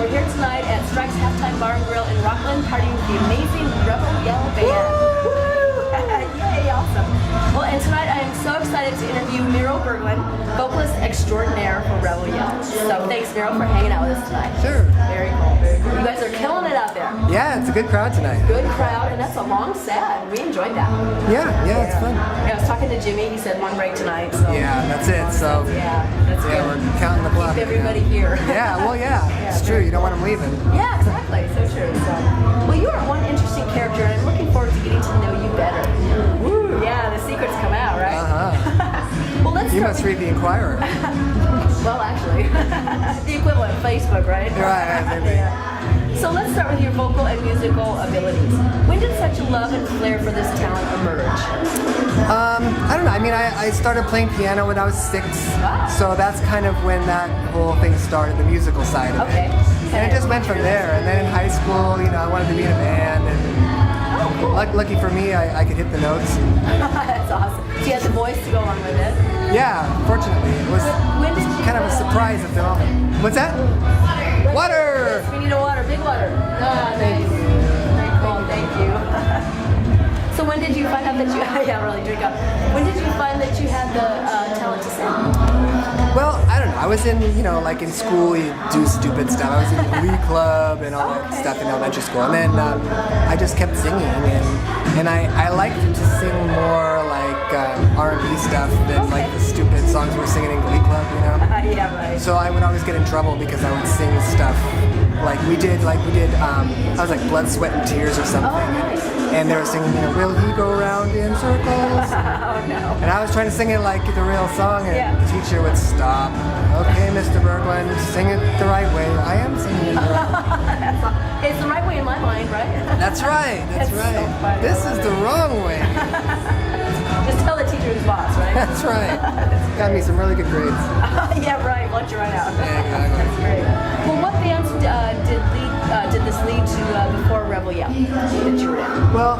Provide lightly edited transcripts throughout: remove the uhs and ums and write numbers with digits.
we're here tonight at Strike's Halftime Bar and Grill in Rocklin, partying with the amazing Rebel Yell Band. Yay, awesome. Well, and tonight I am so excited to interview Miro Berglund, vocalist extraordinaire for Rebel Yell. So thanks, Miro, for hanging out with us tonight. Sure. Very cool, very cool. You guys are killing it out there. Yeah, it's a good crowd tonight. Good crowd, and that's a long set. We enjoyed that. Yeah, it's fun. Yeah, I was talking to Jimmy. He said one break tonight. So Yeah, that's it. So yeah, that's good. we're counting the block. Keep everybody here. Yeah, well, yeah, it's true. You don't want them leaving. Yeah, exactly. So true. So, well, you are one interesting character, and I'm looking forward to getting to know you better. Woo! Yeah, the secrets come out, right? Well, let's. You must read the Inquirer. Well, actually, the equivalent of Facebook, right? Right, maybe. Yeah. So let's start with your vocal and musical abilities. When did such a love and flair for this talent emerge? I don't know. I mean, I started playing piano when I was 6, so that's kind of when that whole thing started, the musical side of it. And it just went from there. And then in high school, I wanted to be in a band, and lucky for me, I could hit the notes. That's awesome. So you had the voice to go along with it? Yeah, fortunately. It was kind of a surprise at the moment. What's that? Water! Yes, we need a water, big water. Thank you. Very cool, thank you. So when did you find out that you, yeah, really, drink up. When did you find that you had the talent to sing? Well, I don't know. I was in, like in school, you do stupid stuff. I was in Glee Club and all that stuff in elementary school. And then I just kept singing, and I liked to sing more like R&B stuff than like the stupid songs we were singing in Glee Club, Yeah, right. So I would always get in trouble because I would sing stuff like we did, I was like Blood, Sweat, and Tears or something. And they were singing, will he go around in circles? Oh, no. And I was trying to sing it like the real song, and the teacher would stop. Okay, Mr. Berglund, sing it the right way. I am singing it the right way. It's the right way in my mind, right? That's right, that's right. So funny. This is the wrong way. Just tell the teacher who's boss, right? That's right. Got me some really good grades. Yeah, right. Lunch you right out. Yeah, exactly. That's great. Well, what bands did this lead to before Rebel Yell that you were in? Well,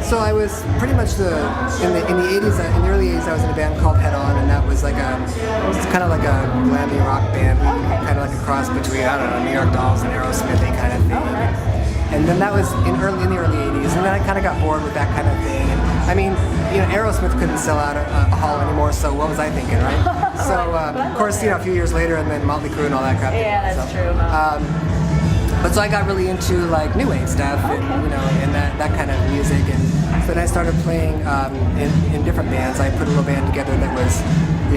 so I was pretty much in the 80s, in the early 80s, I was in a band called Head On, and that was kind of like a glammy rock band, kind of like a cross between, I don't know, New York Dolls and Aerosmithy kind of thing. Oh, nice. And then that was in the early 80s, and then I kind of got bored with that kind of thing. And, I mean, Aerosmith couldn't sell out a hall anymore, so what was I thinking, right? So, of course, a few years later, and then Motley Crue and all that crap. Yeah, that's true. But so I got really into like new wave stuff, and that kind of music. And so then I started playing in different bands. I put a little band together that was,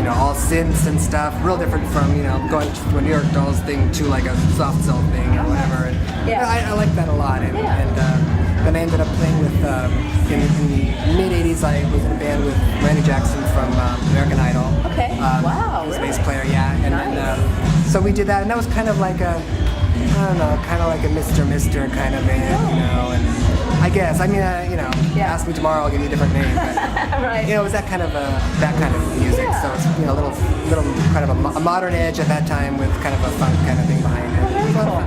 all synths and stuff, real different from going to a New York Dolls thing to like a soft cell thing or whatever. And I like that a lot. And then I ended up playing with in the mid '80s. I was in a band with Randy Jackson from American Idol. Okay. Wow. He was a bass player, yeah. And then so we did that, and that was kind of like I don't know, kind of like a Mr. kind of band, and I guess, ask me tomorrow, I'll give you a different name, but, right. It was that kind of music, so it's, a little kind of a modern edge at that time with kind of a fun kind of thing behind it. Very cool.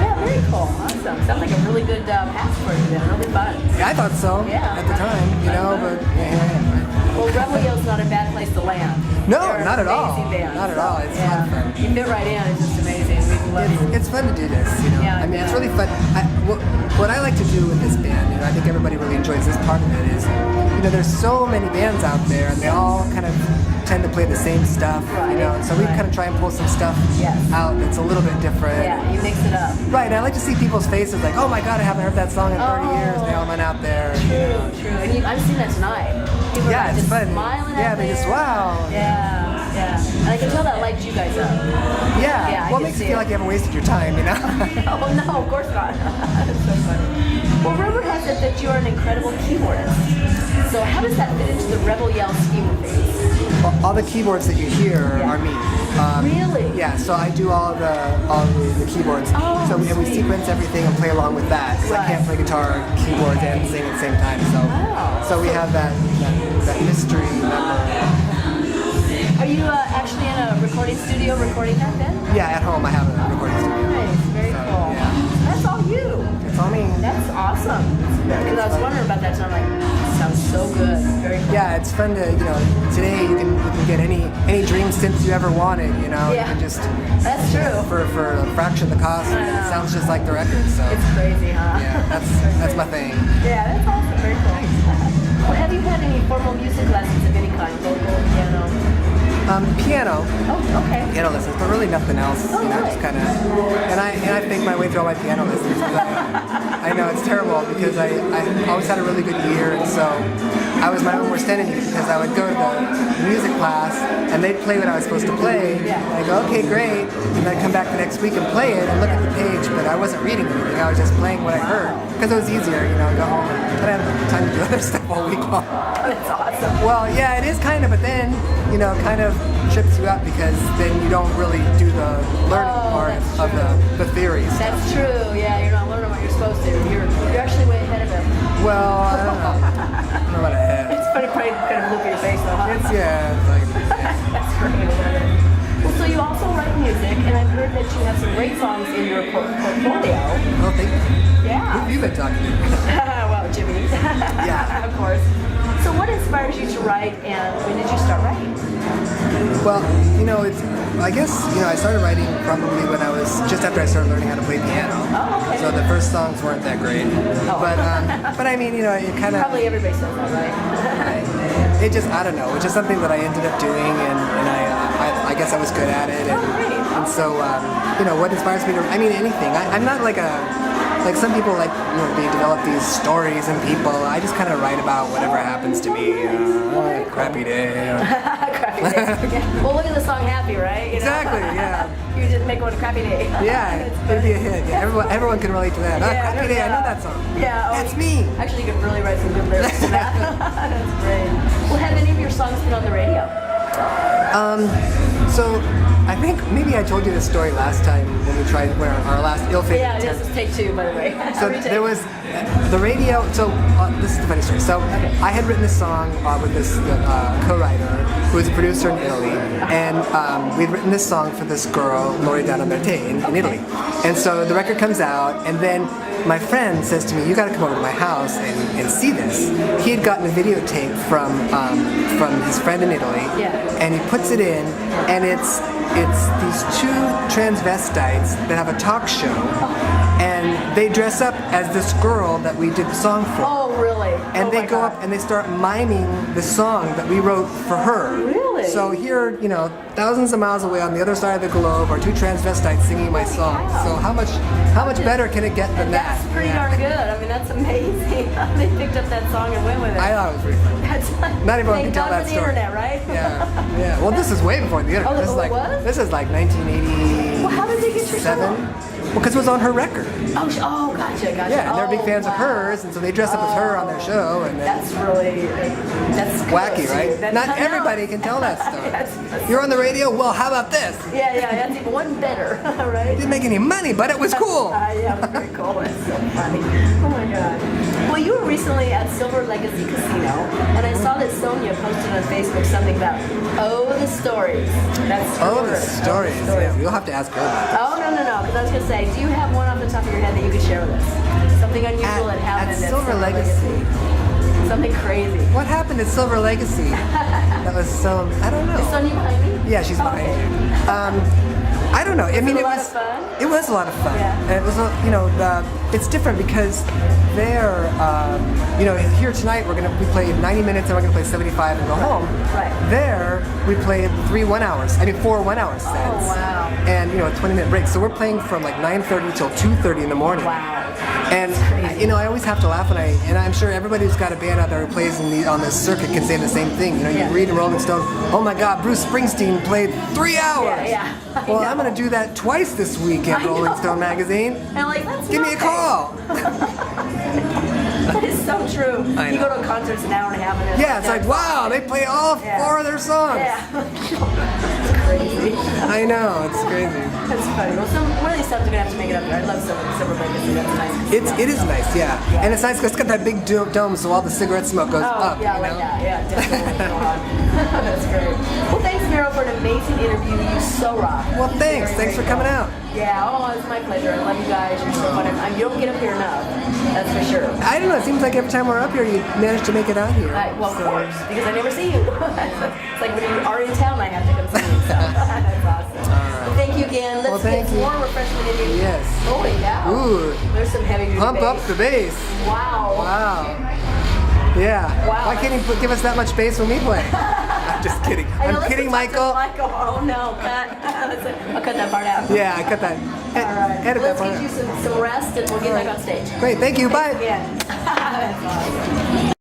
Yeah, very cool. Awesome. Sounds like a really good pass for you then, really fun. Yeah, I thought so at the time, but here I am. Well, Rebel Yell's not a bad place to land. No, They're not at all. amazing bands, Not at all. It's fun. You fit right in. It's just amazing. We love you. It's fun to do this, Yeah, it's really fun. What I like to do with this band, I think everybody really enjoys this part of it, is, there's so many bands out there, and they all kind of tend to play the same stuff, and so we kind of try and pull some stuff out that's a little bit different. Yeah, you mix it up. Right, and I like to see people's faces like, oh my God, I haven't heard that song in 30 years. They all went out there. True. And I've seen that tonight. People are it's just fun. smiling Yeah, out they there. just, wow. Yeah. And I can tell that lights you guys up. Yeah, well, it makes you feel like you haven't wasted your time, Oh, no, of course not. That's so funny. Well, rumor has it that you are an incredible keyboardist. So how does that fit into the Rebel Yell scheme of things? Well, all the keyboards that you hear are me. Really? Yeah, so I do all the keyboards. So we sequence everything and play along with that. Because I can't play guitar, keyboards, and sing at the same time. So we have that mystery number. Are you actually in a recording studio recording that then? Yeah, at home I have a recording studio. Nice, very cool. Yeah. That's all you. It's all me. That's awesome. Because I was wondering about that, so I'm like, sounds so good. Very cool. Yeah, it's fun to, today you can get any dream synth you ever wanted, Yeah. You can just, That's true. for a fraction of the cost, I know. it sounds just like the record, so. It's crazy, huh? Yeah, that's my thing. Yeah, that's awesome. Very cool. Well, have you had any formal music lessons of any kind? Vocal, piano? Piano. Oh, okay. Piano lessons, but really nothing else. Oh, really? Just kind of. And I think my way through all my piano lessons. I know it's terrible because I always had a really good ear, and so I was my own worst enemy because I would go to the music class and they'd play what I was supposed to play. Yeah. And I go, okay, great, and I'd come back the next week and play it and look at the page, but I wasn't reading anything. I was just playing what I heard because it was easier, go home. But I had time to do other stuff all week long. That's awesome. Well, yeah, it is kind of, but then, kind of trips you up because then you don't really do the learning part of the theories. That's true. Yeah, you're not learning what you're supposed to. You're actually way ahead of it. Well, I don't know. I don't know about ahead. It's funny, kind of look at your face though, huh? It's like, That's great. Well, so you also write music, and I've heard that you have some great songs in your portfolio. oh, thank you. Yeah. Who have you been talking to? Well, Jimmy. Yeah. Of course. So what inspires you to write, and when did you start writing? Well, I guess, I started writing probably when I was, just after I started learning how to play piano. Oh, okay. So the first songs weren't that great. Oh. But I mean, it kind of, Probably everybody says that, right? it just, I don't know, it's just something that I ended up doing, and I guess I was good at it. Great. And so, what inspires me to, anything. I'm not like some people they develop these stories and people. I just kind of write about whatever happens to me. Crappy day. Crappy day. Well, look at the song Happy, right? Exactly, yeah. You just make one a crappy day. Yeah, it'd be a hit. Yeah, everyone can relate to that. Crappy day, I know that song. Yeah. That's me. Actually, you could really write some good lyrics to that. That's great. Well, have any of your songs been on the radio? So I think maybe I told you this story last time when we tried our last ill-fated Yeah, attempt. this is take two, by the way. So there was the radio. So this is the funny story. So I had written this song with this co-writer who was a producer in Italy, and we'd written this song for this girl, Lori D'Anaberte, in Italy. And so the record comes out, and then my friend says to me, "You got to come over to my house and see this." He had gotten a videotape from his friend in Italy, and he puts it in, and it's these two transvestites that have a talk show, and they dress up as this girl that we did the song for. Oh, really? And they go up and they start miming the song that we wrote for her. Really? So here, thousands of miles away on the other side of the globe are two transvestites singing my song. Wow. So how much better can it get than that? That's pretty darn good. I mean, that's amazing. They picked up that song and went with it. I thought it was pretty funny. That's Not everyone can thank tell God that for the story. internet, right? Yeah. Well, this is way before the internet. Oh, This is it was? This is like 1987. Well, how did they get your song? Well, because it was on her record. Oh, gotcha. Yeah, and they're big fans of wow. hers, and so they dress up as her on their show, and then That's really, that's cool, wacky, too. right? That's- Not I know. everybody can tell that story. That's- You're on the radio? Well, how about this? Yeah, that's even one better, right? Didn't make any money, but it was cool. Yeah, it was very cool. That's so funny. Oh my god. Well, you were recently at Silver Legacy Casino, and I saw that Sonia posted on Facebook something about the stories. That's her Oh, word. the stories. Yeah, you'll have to ask her about that. Oh, no, because I was going to say, do you have one off the top of your head that you could share with us? Something unusual that happened at Silver Legacy. Something crazy. What happened at Silver Legacy? That was so, I don't know. Is Sonia behind me? Yeah, she's behind you. I don't know. I mean, it a lot of fun? It was a lot of fun. Yeah. And it was, it's different because there, here tonight we played 90 minutes and we're gonna play 75 and go home. Right. There, we played 4 1-hour sets. Oh, wow. And a 20-minute break. So we're playing from like 9:30 till 2:30 in the morning. Wow. And I always have to laugh and I'm sure everybody who's got a band out there who plays on this circuit can say the same thing. You read in Rolling Stone, oh my God, Bruce Springsteen played 3 hours. Yeah. Well, I'm going to do that twice this week in Rolling Stone magazine. And that's Give me a call. That is so true. I You know. go to a concert, it's an hour and a half. And Yeah, it's like, wow, they play all 4 of their songs. Yeah. It's crazy. I know, it's crazy. That's funny. Well, one of these times we're going to have to make it up there. I love Silver Legacy. That's nice. It is nice, yeah. And it's nice because it's got that big dome so all the cigarette smoke goes up. Yeah, like that. Yeah, definitely. That's great. Well, thanks Miro, for an amazing interview. You so rock. Well, thanks. Very Thanks for coming out. Yeah, oh, it's my pleasure. I love you guys. You're so fun. You don't get up here enough. That's for sure. I don't know. It seems like every time we're up here, you manage to make it out here. Well, of course, because I never see you. It's like when you are in town, I have to come see you. So that's awesome. Well, thank you again. Let's get some more refreshment in you. Yes. Holy cow. Ooh. There's some heavy duty Pump bass. up the bass. Wow. Wow. Yeah. Wow. Why can't he give us that much bass when we play? I'm just kidding. I'm kidding, Michael. Oh no, cut. I'll cut that part out. Yeah, I cut that. All right. Edit that Let's part get out. you some rest and we'll get back on stage. Great. Thank you. Bye. Again. That's awesome.